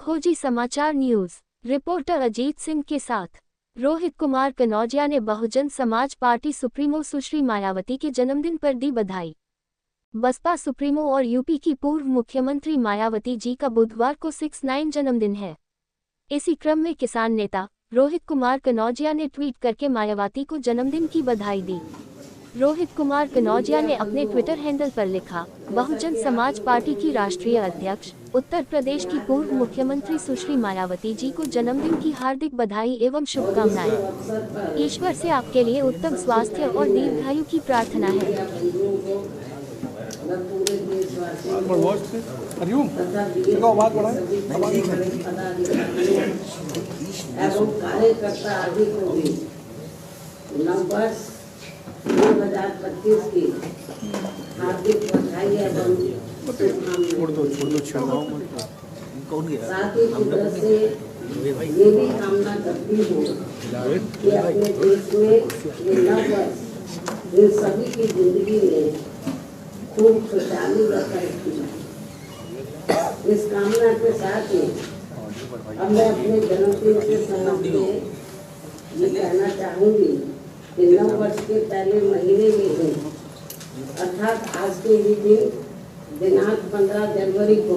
खोजी समाचार news reporter Ajit Singh के साथ रोहित कुमार कनौजिया ने बहुजन समाज पार्टी सुप्रीमो सुश्री मायावती के जन्मदिन पर दी बधाई। बसपा सुप्रीमो और यूपी की पूर्व मुख्यमंत्री मायावती जी का बुधवार को 69 जन्मदिन है। इसी क्रम में किसान नेता रोहित कुमार कनौजिया ने ट्वीट करके मायावती को जन्मदिन की बधाई दी। रोहित कुमार कनौजिया ने अपने ट्विटर हैंडल पर लिखा, बहुजन समाज पार्टी की राष्ट्रीय अध्यक्ष उत्तर प्रदेश की पूर्व मुख्यमंत्री सुश्री मायावती जी को जन्मदिन की हार्दिक बधाई एवं शुभकामनाएं। ईश्वर से आपके लिए उत्तम स्वास्थ्य और दीर्घायु की प्रार्थना है। नववर्ष 2025 की हार्दिक बधाई एवं साथ ही कुदरत से ये भी कामना करती हूँ कि अपने देश में ये नववर्ष इन सभी की जिंदगी में खूब खुशहाली व तरक्की। इस कामना के साथ ही अब मैं अपने जन्मदिन के संबंध में ये कहना चाहूँगी कि नववर्ष के पहले महीने में ही अर्थात आज के ही दिन दिनांक 15 जनवरी को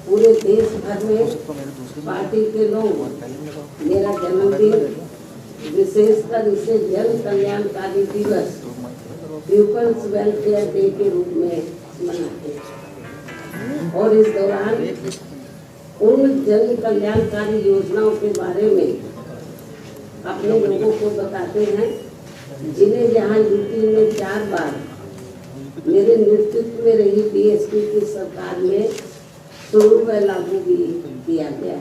पूरे देश भर में पार्टी के लोग मेरा जन्मदिन विशेषकर इसे जन कल्याणकारी दिवस पीपल्स वेलफेयर डे के रूप में मनाते हैं और इस दौरान उन जन कल्याणकारी योजनाओं के बारे में अपने लोगों को बताते हैं जिन्हें यहाँ यूपी में 4 बार मेरे नेतृत्व में रही बीएसपी की सरकार में शुरू में लागू भी किया गया,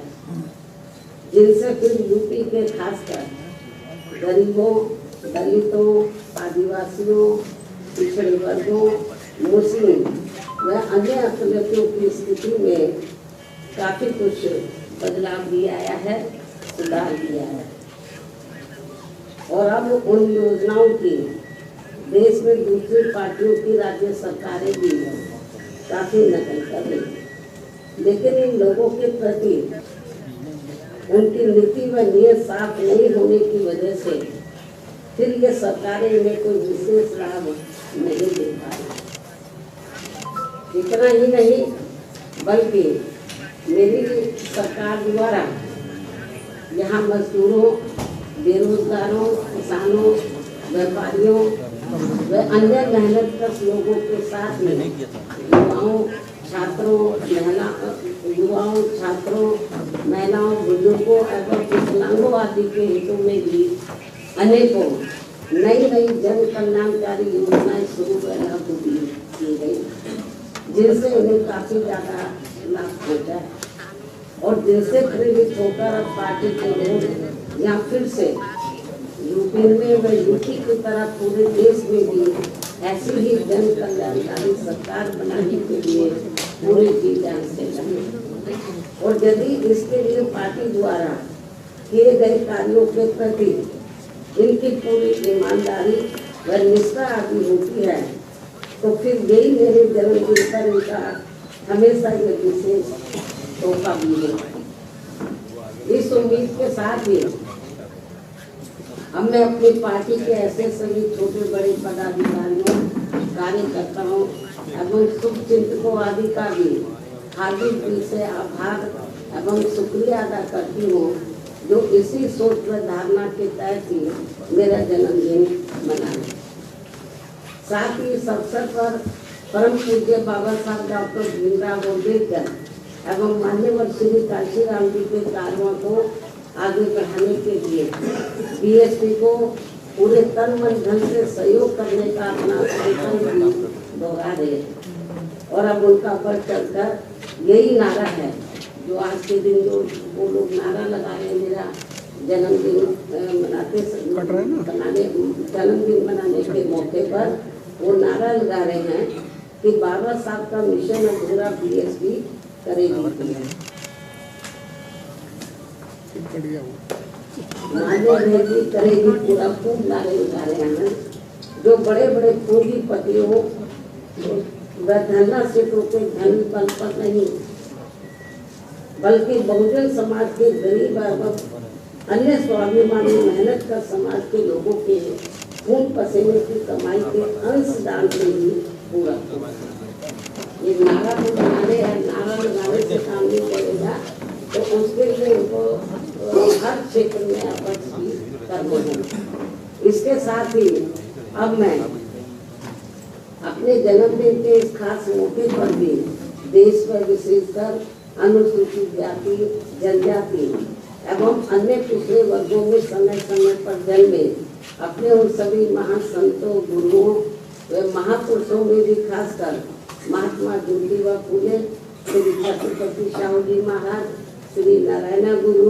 जिनसे फिर यूपी के खासकर गरीबों, दलितों, आदिवासियों, पिछड़े वर्गों, मुस्लिम व अन्य अकलियतों की स्थिति में काफी कुछ बदलाव भी आया है, सुधार भी आया है। और अब उन योजनाओं की देश में दूसरी पार्टियों की राज्य सरकारें भी काफी नकल कर रही हैं, लेकिन इन लोगों के प्रति उनकी नीति व नीयत साफ नहीं होने की वजह से फिर ये सरकारें इन्हें कोई विशेष लाभ नहीं दे पाई। इतना ही नहीं बल्कि मेरी सरकार द्वारा यहाँ मजदूरों, बेरोजगारों, किसानों, व्यापारियों व अन्य मेहनतकश लोगों के साथ में छात्रों, महिलाओं, बुजुर्गों एवं विकलांगों आदि के हितों में भी अनेकों नई जन कल्याणकारी योजनाएं शुरू व लागू की गई, जिनसे उन्हें काफी ज्यादा लाभ पहुँचा है और जिनसे प्रेरित होकर अब पार्टी के लोग या फिर से यूपी में व यूपी की तरह पूरे देश में भी ऐसी ही जन कल्याणकारी सरकार बनाने के लिए पूरे जी जान से लगे। और यदि इसके लिए पार्टी द्वारा किए गए कार्यों के प्रति इनकी पूरी ईमानदारी व निष्ठा आदि होती है तो फिर यही मेरे जन्मदिन पर इनका हमेशा ये विशेष तोहफा भी है। इस उम्मीद के साथ ही अब मैं अपनी पार्टी के ऐसे सभी छोटे बड़े पदाधिकारियों, कार्यकर्ताओं एवं शुभचिंतकों आदि का भी हार्दिक दिल से आभार एवं शुक्रिया अदा करती हूँ, जो इसी सोच व धारणा के तहत ही मेरा जन्मदिन मनाए। साथ ही इस अवसर पर परम पूज्य बाबा साहब डॉक्टर भीमराव अम्बेडकर एवं मान्यवर श्री काशीराम जी के कार्यों को आगे बढ़ाने के लिए बीएसपी को पूरे तन मन धन से सहयोग करने का अपना संकल्प भी दोहरा रहे और अब उनका बढ़ चढ़कर यही नारा है जो आज के दिन जो वो लोग नारा लगा रहे हैं मेरा जन्मदिन मनाने के मौके पर वो नारा लगा रहे हैं कि बाबा साहब का मिशन अधूरा बीएसपी करेगी। करेगी पूरा खूब नारे लगा रहे हैं जो बड़े बड़े पूंजीपतियों व धनना सेठों के धन बल पर नहीं बल्कि बहुजन समाज के गरीब एवं अन्य स्वाभिमानी मेहनत कर समाज के लोगों के खून पसीने की कमाई के अंशदान से ही पूरा होगा। ये नारा तो बनाने है, नारा लगाने से काम नहीं चलेगा, तो उसके लिए उनको हर क्षेत्र में आपस की करना है। इसके साथ ही अब मैं अपने जन्मदिन के इस खास मौके पर भी देश में विशेषकर अनुसूचित जाति, जनजाति एवं अन्य पिछड़े वर्गों में समय समय पर जन्मे अपने उन सभी महान संतों, गुरुओं व महापुरुषों में भी खासकर महात्मा ज्योतिबा फूले, श्री छत्रपति शाहू जी महाराज, श्री नारायण गुरु,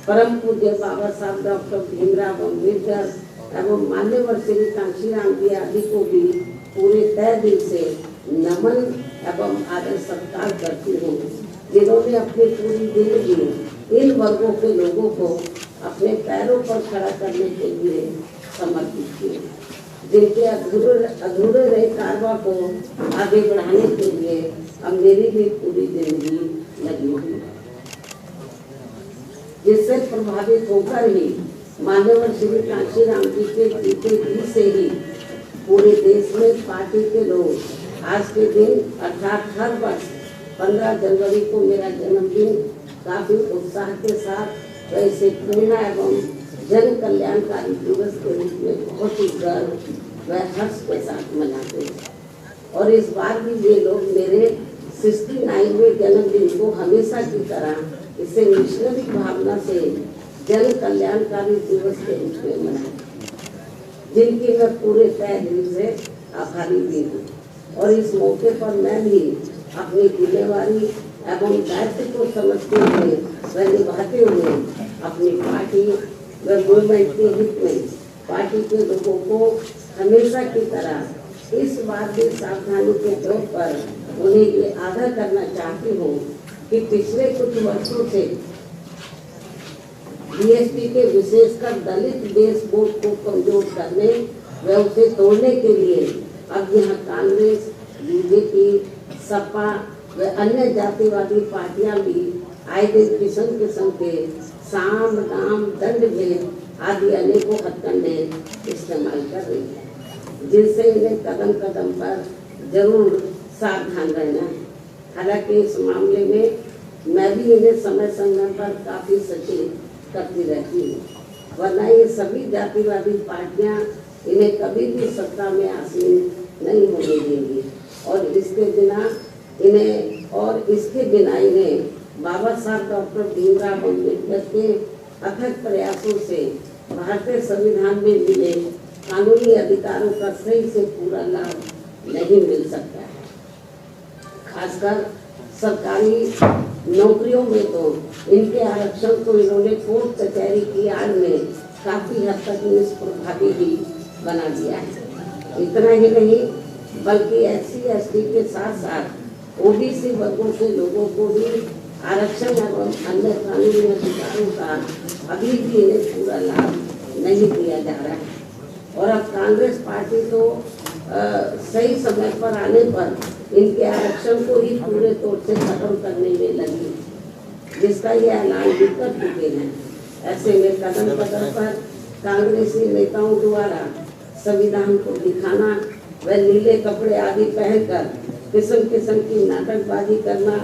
परम पूज्य बाबा साहब डॉक्टर भीमराव अम्बेडकर एवं मान्यवर श्री कांशीराम जी आदि को भी पूरे तय दिल से नमन एवं आदर सत्कार करती हूँ, जिन्होंने अपनी पूरी जिंदगी इन वर्गों के लोगों को अपने पैरों पर खड़ा करने के लिए समर्पित किए, जिनके अधूरे रहे कारवा को आगे बढ़ाने के लिए अब मेरी भी पूरी जिंदगी लगी हुई, जिससे प्रभावित होकर ही मान्यवर श्री कांशीराम जी के जीते जी से ही पूरे देश में पार्टी के लोग आज के दिन अर्थात हर वर्ष 15 जनवरी को मेरा जन्मदिन काफी उत्साह के साथ वैसे प्रेरणा एवं जन कल्याणकारी दिवस के रूप में बहुत ही गर्व व हर्ष के साथ मनाते हैं। और इस बार भी ये लोग मेरे 69वें जन्मदिन को हमेशा की तरह इसे मिशनरी भावना से जन कल्याणकारी दिवस के रूप में मनाए, जिनकी मैं पूरे तय दिल से आभारी भी हूँ। और इस मौके पर मैं भी अपनी जिम्मेवारी एवं दायित्व को समझते हुए व निभाते हुए अपनी पार्टी व मूवमेंट के हित में पार्टी के लोगों को हमेशा की तरह इस बात की सावधानी के तौर पर उन्हें ये आगाह करना चाहती हूँ कि पिछले कुछ वर्षों से बीएसपी के विशेषकर दलित बेस वोट को कमजोर करने व उसे तोड़ने के लिए अब यहाँ कांग्रेस, बीजेपी, सपा व अन्य जातिवादी पार्टियां भी आए दिन किस्म किस्म के साम, दाम, दंड भेद आदि अनेकों हथकंडे इस्तेमाल कर रही है, जिनसे इन्हें कदम कदम पर जरूर सावधान रहना है। हालांकि इस मामले में मैं भी इन्हें समय समय पर काफी सचेत करती रहती हूँ, वरना ये सभी जातिवादी पार्टियां इन्हें कभी भी सत्ता में आसीन नहीं होने देंगी और इसके बिना इन्हें बाबा साहब डॉक्टर भीमराव अम्बेडकर के अथक प्रयासों से भारतीय संविधान में मिले कानूनी अधिकारों का सही से पूरा लाभ नहीं मिल सकता है। खासकर सरकारी नौकरियों में तो इनके आरक्षण को इन्होंने कोर्ट कचहरी की आड़ में काफी हद तक निष्प्रभावी भी बना दिया है। इतना ही नहीं बल्कि SC/ST के साथ साथ OBC वर्गों के लोगों को भी आरक्षण एवं अन्य कानूनी अधिकारों का अभी भी इन्हें पूरा लाभ नहीं दिया जा रहा है। और अब कांग्रेस पार्टी तो सही समय पर आने पर इनके आरक्षण को ही पूरे तौर से खत्म करने में लगी, जिसका ये ऐलान भी कर चुके हैं। ऐसे में कदम कदम पर कांग्रेसी नेताओं द्वारा संविधान को दिखाना व नीले कपड़े आदि पहनकर किस्म किस्म की नाटकबाजी करना,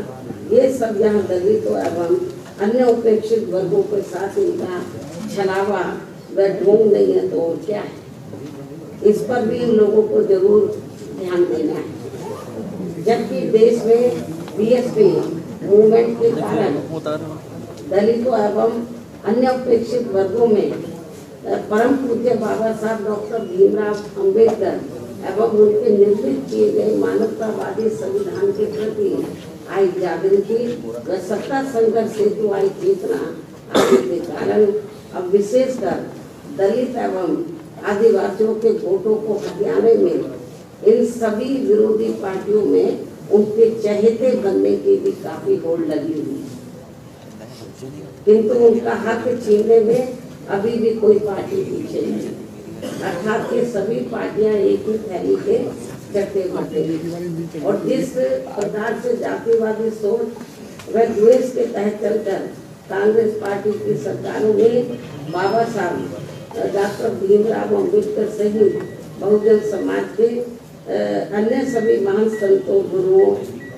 ये सब यहाँ दलितों एवं अन्य उपेक्षित वर्गों के साथ इनका छलावा व ढोंग नहीं है तो और क्या है। इस पर भी इन लोगों को जरूर ध्यान देना है। जबकि देश में बीएसपी मूवमेंट के कारण दलितों एवं अन्य उपेक्षित वर्गों में परम पूज्य बाबा साहब डॉक्टर भीमराव अम्बेडकर एवं उनके निर्मित किए गए मानवतावादी संविधान के प्रति आई जागृति व सत्ता संघर्ष हेतु आई चेतना आदि के कारण अब विशेषकर दलित एवं आदिवासियों के वोटों को हथियाने में इन सभी विरोधी पार्टियों में उनके चहेते बनने की भी काफी होड़ लगी हुई है, किंतु उनका हक छीनने में अभी भी कोई पार्टी पीछे नहीं। अर्थात ये सभी पार्टियां एक ही थैली के चट्टे बटे हैं। और जिस प्रकार से जातिवादी सोच वह द्वेष के तहत चलकर कांग्रेस पार्टी की सरकारों में बाबा साहब डॉक्टर भीमराव अम्बेडकर सहित बहुजन समाज के अन्य सभी महान संतों, गुरुओं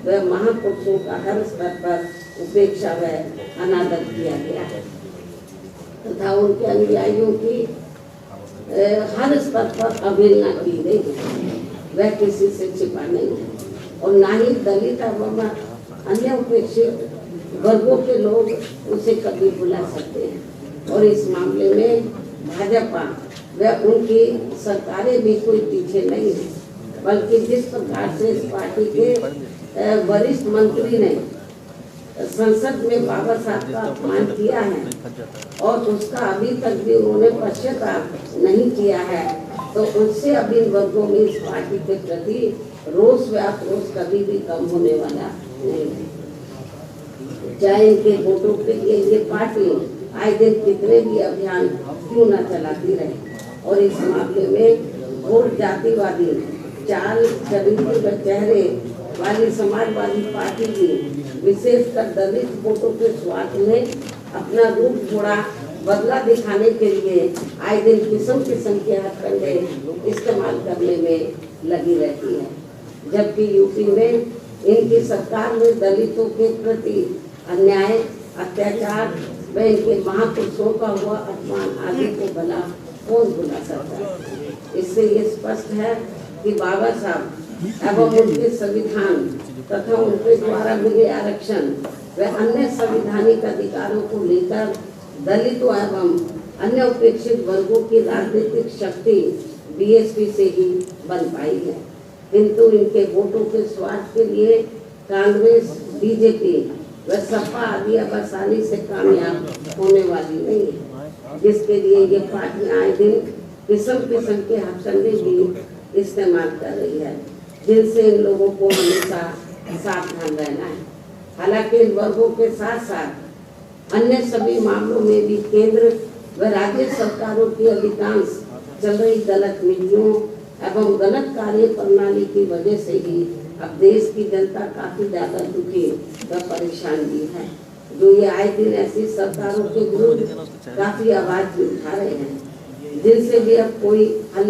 व महापुरुषों का हर स्तर पर उपेक्षा व अनादर किया गया है तथा उनके अनुयायियों की हर स्तर पर अवहेलना की गई है। वह किसी से छिपा नहीं है और ना ही दलित एवं अन्य उपेक्षित वर्गों के लोग उसे कभी बुला सकते हैं। और इस मामले में भाजपा व उनकी सरकारें भी कोई पीछे नहीं है, बल्कि जिस प्रकार से इस पार्टी के वरिष्ठ मंत्री ने संसद में बाबा साहब का अपमान किया है और उसका अभी तक भी उन्होंने पश्चाताप नहीं किया है, तो उससे अब इन वर्गों में इस पार्टी के प्रति रोष व आक्रोश कभी भी कम होने वाला नहीं है। चाहे इनके वोटों के लिए ये पार्टी आए दिन कितने भी अभियान क्यों न चलाती रहे और इस मामले में वोट जातिवादी चाल चरित्र व चेहरे वाली समाजवादी पार्टी की विशेषकर दलित वोटों के स्वार्थ में अपना रूप थोड़ा बदला दिखाने के लिए आए दिन किस्म किस्म के हथकंडे इस्तेमाल करने में लगी रहती है, जबकि यूपी में इनकी सरकार में दलितों के प्रति अन्याय, अत्याचार व इनके महापुरुषों का हुआ अपमान आदि को भला कौन भुला सकता है। इससे ये स्पष्ट है कि बाबा साहब एवं उनके संविधान तथा उनके द्वारा मिले आरक्षण व अन्य संवैधानिक अधिकारों को लेकर दलितों एवं अन्य उपेक्षित वर्गों की राजनीतिक शक्ति बीएसपी से ही बन पाई है, किंतु इनके वोटों के स्वार्थ के लिए कांग्रेस, बीजेपी व सपा आदि अब आसानी से कामयाब होने वाली नहीं है, जिसके लिए ये पार्टियां आए दिन किस्म किस्म के हथकंडे भी इस्तेमाल कर रही है, जिनसे इन लोगों को हमेशा सावधान रहना है। हालांकि इन वर्गों के साथ साथ अन्य सभी मामलों में भी केंद्र व राज्य सरकारों की अधिकांश चल रही गलत नीतियों एवं गलत कार्य प्रणाली की वजह से ही अब देश की जनता काफी ज्यादा दुखी व परेशान भी है, जो ये आए दिन ऐसी सरकारों के विरुद्ध काफी आवाज भी उठा रहे हैं, जिनसे भी अब कोई हल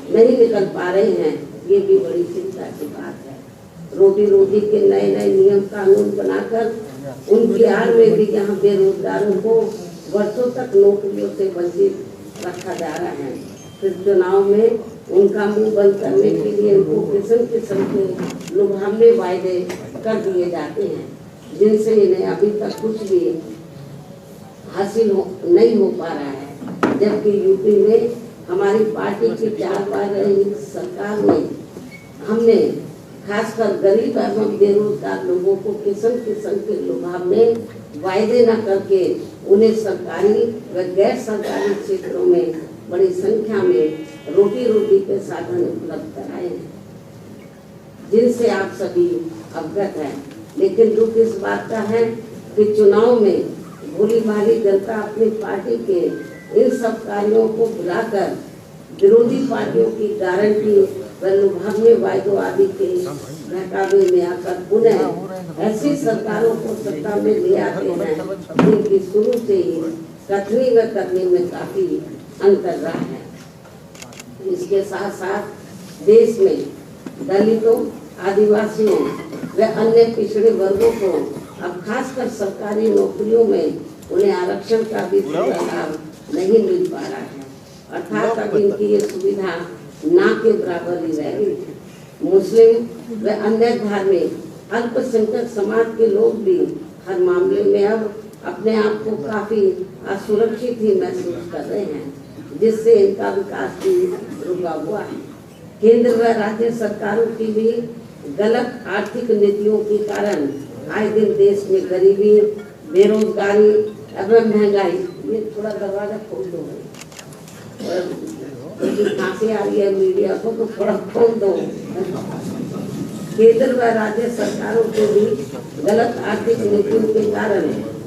नहीं निकल पा रहे हैं। ये भी बड़ी चिंता की बात है। रोटी रोटी के नए नए नियम कानून बनाकर उनकी आड़ में भी यहाँ बेरोजगारों को वर्षों तक नौकरियों से वंचित रखा जा रहा है। फिर चुनाव में उनका मुंह बंद करने के लिए उनको किस्म किस्म के लुभावने वायदे कर दिए जाते हैं, जिनसे इन्हें अभी तक कुछ भी हासिल नहीं हो पा रहा है। जबकि यूपी में हमारी पार्टी की 4 बार रही सरकार में हमने खासकर गरीब एवं बेरोजगार लोगों को किस्म किस्म के लुभावने वायदे न करके उन्हें सरकारी व गैर सरकारी क्षेत्रों में बड़ी संख्या में रोटी रोटी के साधन उपलब्ध कराए हैं, जिनसे आप सभी अवगत हैं। लेकिन दुख इस बात का है कि चुनाव में भोली भाली जनता अपनी पार्टी के इन सब कार्यों को भुलाकर विरोधी पार्टियों की गारंटी व लुभावने वायदों आदि के बहकावे में आकर पुनः ऐसी सरकारों को सत्ता में ले आते हैं, जिनकी शुरू से ही कथनी व करने में काफी अंतर रहा है। इसके साथ साथ देश में दलितों, आदिवासियों व अन्य पिछड़े वर्गों को अब खासकर सरकारी नौकरियों में उन्हें आरक्षण का भी पूरा लाभ नहीं मिल पा रहा है, अर्थात अब इनकी ये सुविधा ना के बराबर ही रह गई है। मुस्लिम व अन्य धार्मिक अल्पसंख्यक समाज के लोग भी हर मामले में अब अपने आप को काफी असुरक्षित ही महसूस कर रहे हैं, जिससे इनका विकास भी रुका हुआ है। केंद्र व राज्य सरकारों की भी गलत आर्थिक नीतियों के कारण आए दिन देश में गरीबी, बेरोजगारी एवं महंगाई। ये थोड़ा दरवाजा खोल दो, खांसी आ रही है मीडिया को तो थोड़ा खोल दो। केंद्र व राज्य सरकारों के भी गलत आर्थिक नीतियों के कारण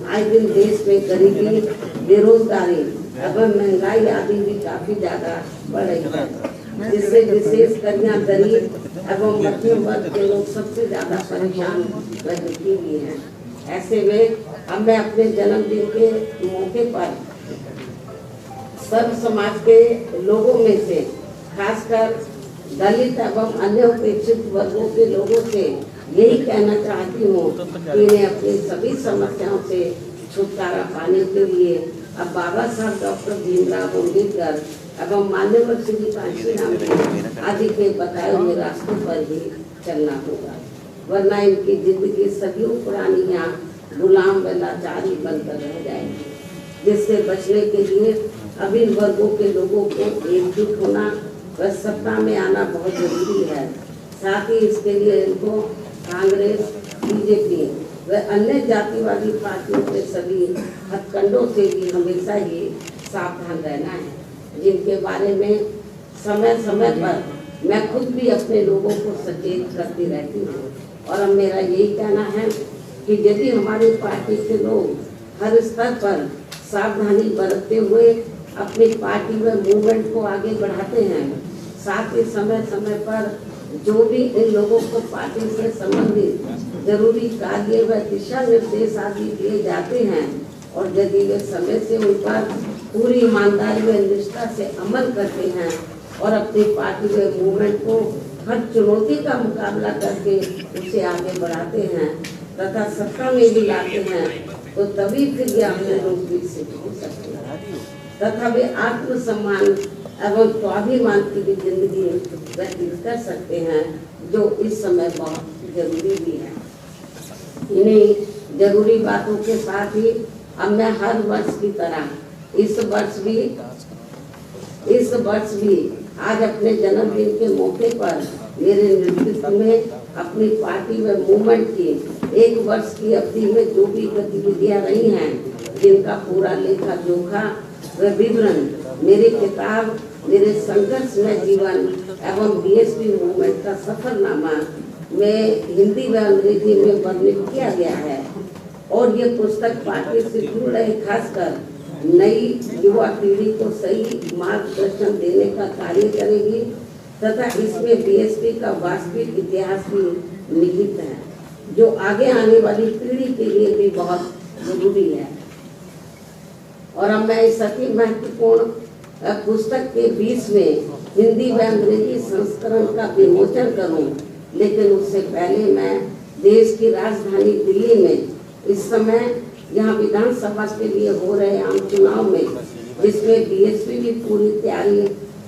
आए दिन देश में गरीबी, बेरोजगारी एवं महंगाई आदि भी काफी ज्यादा बढ़ रही है, जिससे विशेषकर यहाँ गरीब एवं मध्यम वर्ग के लोग सबसे ज्यादा परेशान व दुखी भी हैं। ऐसे में अब मैं अपने जन्मदिन के मौके पर सर्व समाज के लोगों में से खासकर दलित एवं अन्य उपेक्षित वर्गों के लोगों से यही कहना चाहती हूँ कि इन्हें अपनी सभी समस्याओं से छुटकारा पाने के लिए अब बाबा साहब डॉक्टर भीमराव अम्बेडकर एवं मान्यवर श्री कांशीराम आदि के बताए हुए रास्तों पर ही चलना होगा, वरना इनकी जिंदगी सदियों पुरानी यहाँ गुलाम व लाचारी बनकर रह जाएगी। जिससे बचने के लिए अब इन वर्गों के लोगों को एकजुट होना व सत्ता में आना बहुत जरूरी है। साथ ही इसके लिए इनको कांग्रेस, बीजेपी व अन्य जातिवादी पार्टियों के सभी हथकंडों से भी हमेशा ही सावधान रहना है, जिनके बारे में समय समय पर मैं खुद भी अपने लोगों को सचेत करती रहती हूँ। और अब मेरा यही कहना है कि यदि हमारी पार्टी के लोग हर स्तर पर सावधानी बरतते हुए अपनी पार्टी व मूवमेंट को आगे बढ़ाते हैं, साथ ही समय समय पर जो भी इन लोगों को पार्टी से संबंधित जरूरी कार्य व दिशा निर्देश आदि दिए जाते हैं और यदि वे समय से उन पर पूरी ईमानदारी व निष्ठा से अमल करते हैं और अपनी पार्टी व मूवमेंट को हर चुनौती का मुकाबला करके उसे आगे बढ़ाते हैं तथा सत्ता में भी लाते हैं, तो तभी फिर ये अपने लोग विकसित हो सकते हैं तथा वे आत्मसम्मान एवं स्वाभिमान की भी जिंदगी व्यतीत कर सकते हैं, जो इस समय बहुत जरूरी भी है। इन्हीं जरूरी बातों के साथ ही अब मैं हर वर्ष की तरह इस वर्ष भी आज अपने जन्मदिन के मौके पर मेरे नेतृत्व में अपनी पार्टी व मूवमेंट की 1 वर्ष की अवधि में जो भी गतिविधियां रही हैं, जिनका पूरा लेखा जोखा व विवरण मेरी किताब मेरे संघर्षमय जीवन एवं बीएसपी मूवमेंट का सफरनामा में हिंदी व अंग्रेजी में वर्णित किया गया है। और ये पुस्तक पार्टी से जुड़ रहे खासकर नई युवा पीढ़ी को सही मार्गदर्शन देने का कार्य करेगी तथा इसमें बीएसपी का वास्तविक इतिहास भी निहित है, जो आगे आने वाली पीढ़ी के लिए भी बहुत जरूरी है। और अब मैं इस अति महत्वपूर्ण पुस्तक के बीच में हिंदी व अंग्रेजी संस्करण का विमोचन करूं, लेकिन उससे पहले मैं देश की राजधानी दिल्ली में इस समय यहाँ विधानसभा के लिए हो रहे आम चुनाव में, जिसमें बीएसपी भी पूरी तैयारी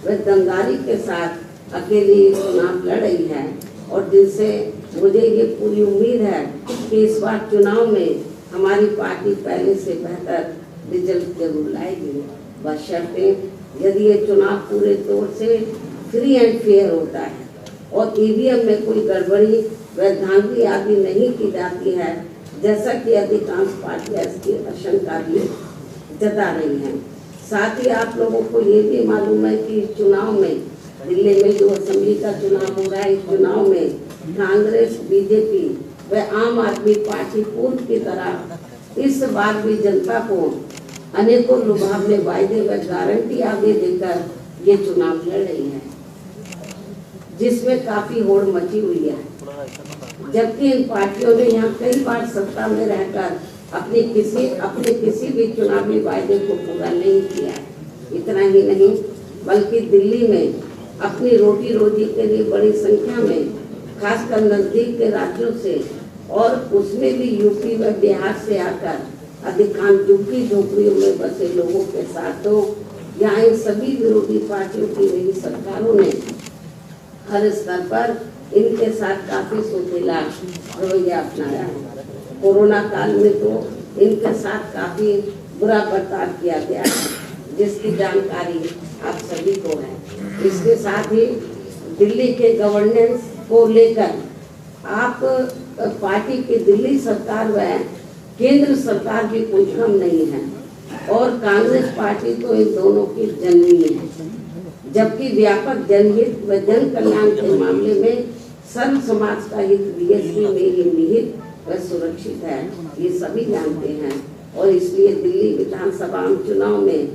व दमदारी के साथ अकेली चुनाव लड़ रही है और जिनसे मुझे ये पूरी उम्मीद है कि इस बार चुनाव में हमारी पार्टी पहले से बेहतर रिजल्ट जरूर लाएगी, बशर्ते यदि ये चुनाव पूरे तौर से फ्री एंड फेयर होता है और ईवीएम में कोई गड़बड़ी व धांधली आदि नहीं की जाती है, जैसा कि अधिकांश पार्टियां इसकी आशंका भी जता रही हैं। साथ ही आप लोगों को ये भी मालूम है कि इस चुनाव में दिल्ली में जो असेंबली का चुनाव हो रहा है, इस चुनाव में कांग्रेस, बीजेपी व आम आदमी पार्टी पूर्व की तरह इस बार भी जनता को अनेकों लुभावने वायदे व गारंटी आगे देकर ये चुनाव लड़ रही है, जिसमें काफी होड़ मची हुई है। जबकि इन पार्टियों ने यहाँ कई बार सत्ता में रहकर अपने किसी भी चुनावी वायदे को पूरा नहीं किया। इतना ही नहीं बल्कि दिल्ली में अपनी रोटी रोजी के लिए बड़ी संख्या में खासकर नजदीक के राज्यों से और उसमें भी यूपी व बिहार से आकर अधिकांश झुग्गी झोपड़ियों में बसे लोगों के साथ तो यहाँ इन सभी विरोधी पार्टियों की नई सरकारों ने हर स्तर पर इनके साथ काफी सोचेला रवैया अपनाया है। कोरोना काल में तो इनके साथ काफी बुरा बर्ताव किया गया है, जिसकी जानकारी आप सभी को है। इसके साथ ही दिल्ली के गवर्नेंस को लेकर आप पार्टी की दिल्ली सरकार व केंद्र सरकार भी कोई कम नहीं है और कांग्रेस पार्टी तो इन दोनों की जननी है, जबकि व्यापक जनहित व जन कल्याण के मामले में सर्व समाज का हित बीएसपी में ही निहित व सुरक्षित है, ये सभी जानते हैं। और इसलिए दिल्ली विधानसभा चुनाव में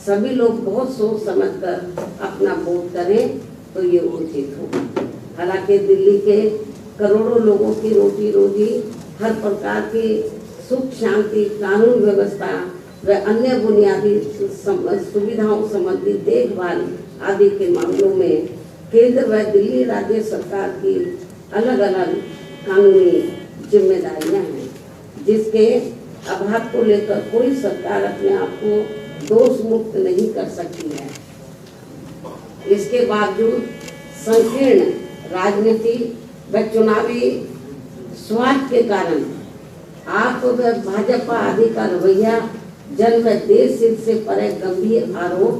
सभी लोग बहुत सोच समझकर अपना वोट करें तो ये उचित होगा। हालांकि दिल्ली के करोड़ों लोगों की रोटी रोजी, हर प्रकार की सुख शांति, कानून व्यवस्था व अन्य बुनियादी सुविधाओं संबंधी देखभाल आदि के मामलों में केंद्र व दिल्ली राज्य सरकार की अलग अलग कानूनी जिम्मेदारियां हैं, जिसके अभाव को लेकर कोई सरकार अपने आप को दोष मुक्त नहीं कर सकती है। इसके बावजूद संकीर्ण राजनीति व चुनावी स्वार्थ के कारण आप व भाजपा आदि का रवैया जन व देश हित से परे गंभीर आरोप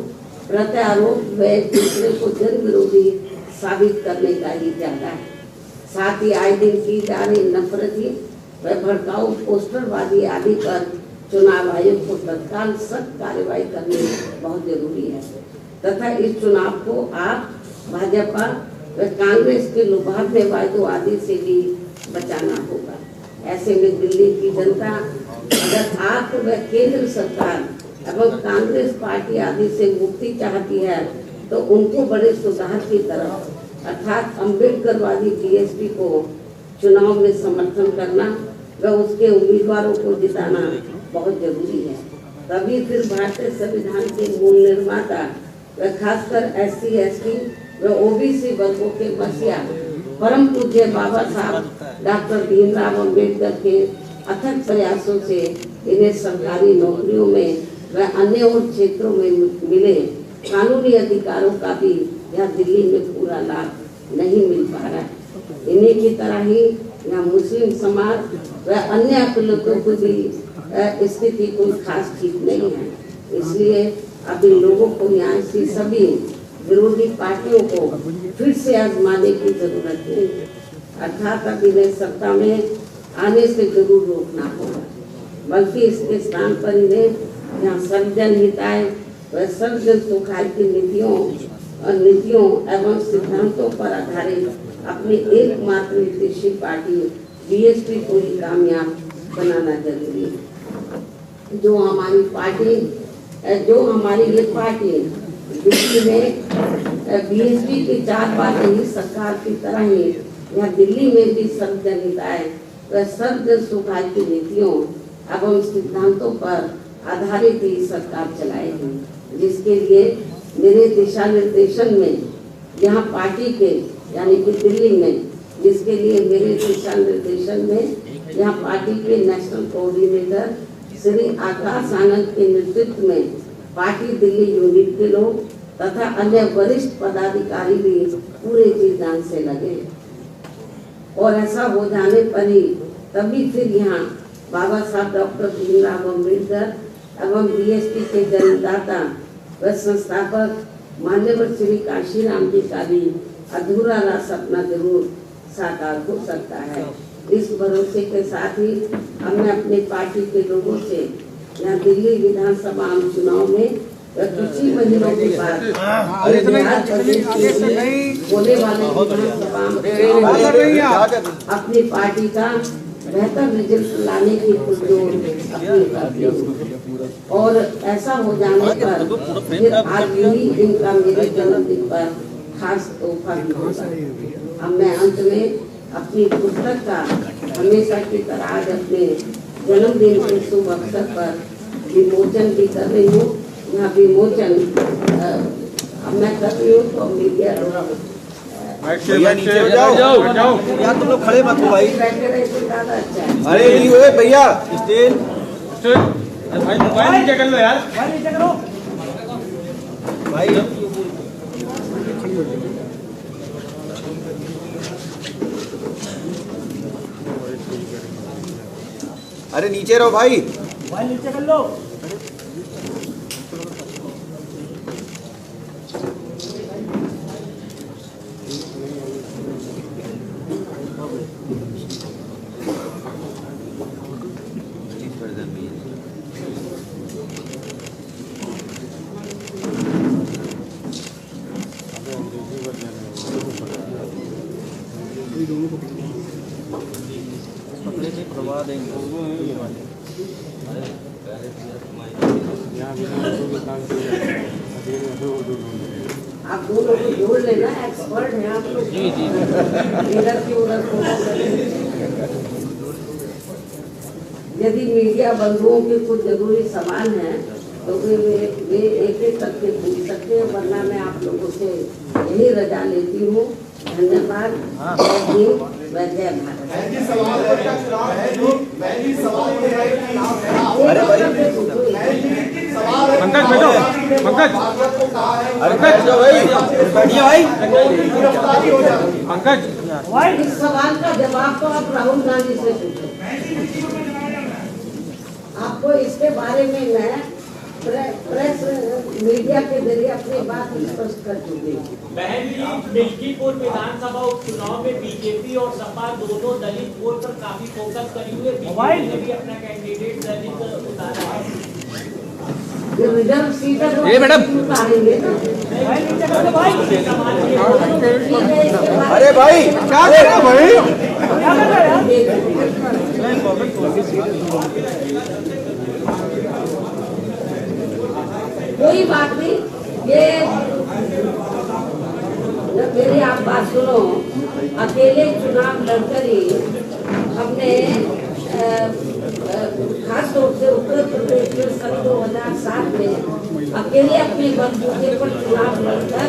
प्रत्यारोप व एक दूसरे को जन विरोधी साबित करने का ही इरादा है। साथ ही आए दिन की जा रही नफरती व भड़काऊ पोस्टरबाजी आदि पर चुनाव आयोग को तत्काल सख्त कार्रवाई करनी बहुत जरूरी है तथा इस चुनाव को आप भाजपा व कांग्रेस के लुभावने वादों आदि से भी बचाना होगा। ऐसे में दिल्ली की जनता अगर आप व केंद्र सरकार एवं कांग्रेस पार्टी आदि से मुक्ति चाहती है तो उनको बड़े सुधार की तरफ अर्थात अम्बेडकरवादी बीएसपी को चुनाव में समर्थन करना व उसके उम्मीदवारों को जिताना बहुत जरूरी है। तभी फिर भारतीय संविधान के मूल निर्माता व खासकर SC, ST व OBC वर्गों के मसीहा परम पूज्य बाबा साहब डॉक्टर भीमराव अम्बेडकर के अथक प्रयासों से इन्हें सरकारी नौकरियों में व अन्य और क्षेत्रों में मिले कानूनी अधिकारों का भी यहाँ दिल्ली में पूरा लाभ नहीं मिल पा रहा है। इन्हीं की तरह ही यहाँ मुस्लिम समाज व अन्य अकलियतों की भी स्थिति कोई खास ठीक नहीं है। इसलिए अब इन लोगों को यहाँ से सभी विरोधी पार्टियों को फिर से आजमाने की जरूरत है, अर्थात अब इन्हें सत्ता में आने से जरूर रोकना होगा, बल्कि इसके स्थान पर इन्हें यहाँ सर्वजन हिताय व सर्वजन सुखाय की नीतियों एवं सिद्धांतों पर आधारित अपनी एकमात्र विदेशी पार्टी बीएसपी को ही कामयाब बनाना जरूरी है। जो हमारी ये पार्टी दिल्ली में बीएसपी की 4 बार रही सरकार की तरह ही यहाँ दिल्ली में भी सर्वजन हिताय व सर्वजन सुखाय की नीतियों एवं सिद्धांतों पर आधारित ही सरकार चलाएगी, जिसके लिए मेरे दिशा निर्देशन में यहाँ पार्टी के यानी कि दिल्ली में, जिसके लिए मेरे दिशा निर्देशन में यहाँ पार्टी के नेशनल कोऑर्डिनेटर श्री आकाश आनंद के नेतृत्व में पार्टी दिल्ली यूनिट के लोग तथा अन्य वरिष्ठ पदाधिकारी भी पूरे जी जान से लगे। और ऐसा हो जाने पर ही तभी फिर यहाँ बाबा साहब डॉक्टर भीमराव अम्बेडकर एवं बीएसपी के जन्मदाता व संस्थापक मान्यवर श्री काशीराम जी का भी अधूरा रहा सपना जरूर साकार हो सकता है। इस भरोसे के साथ ही हमने अपनी पार्टी के लोगों से यहाँ दिल्ली विधानसभा आम चुनाव में कुछ ही महीनों के बाद होने वाले विधानसभा अपनी पार्टी का बेहतर रिजल्ट लाने की पुरजोर अपील करती हूँ। और ऐसा हो जाने पर फिर आज भी इनका मेरे जन्मदिन पर खास तोहफा भी होगा। अब मैं अंत में अपनी पुस्तक का हमेशा की तरह आज अपने जन्मदिन के शुभ अवसर पर विमोचन भी कर रही हूँ। यहाँ विमोचन अब मैं कर रही हूँ तो मीडिया भैया नीचे हो जाओ यार, तुम लोग खड़े मत हो भाई। अरे नहीं हुए भैया, स्टेज भाई मोबाइल नीचे कर लो यार, मोबाइल नीचे करो भाई। अरे नीचे रहो भाई, मोबाइल नीचे कर लो। आप दोनों को जोड़ लेना, एक्सपर्ट हैं आप लोग। जी जी इधर की उधर फोटो करें। यदि मीडिया बंधुओं के कुछ जरूरी सवाल हैं तो वे एक एक करके पूछ सकते हैं, वरना मैं आप लोगों से यही रजा लेती हूँ। धन्यवाद। जय हिंद, जय भारत। अरे भाई पंकज बैठो, पंकज अरे बैठ जाओ भाई, बैठिए भाई। पंकज इस सवाल का जवाब तो आप राहुल गांधी से पूछो। आपको इसके बारे में मैं प्रेस मीडिया के जरिए अपनी बात स्पष्ट कर चुकी हूँ। बहन जी, मिल्कीपुर विधानसभा उपचुनाव में बीजेपी और सपा दोनों दलित वोट पर काफी फोकस करी हुई है। बीजेपी ने भी अपना कैंडिडेट दलित उतारा है। रिजर्व सीट है ये मैडम उतारेंगे ना। अरे भाई क्या कर रहे हो भाई? कोई बात नहीं, ये मेरी आप बात सुनो। अकेले चुनाव लड़कर ही हमने खास तौर से उत्तर प्रदेश में सन 2007 में अकेले अपने बलबूते पर चुनाव लड़कर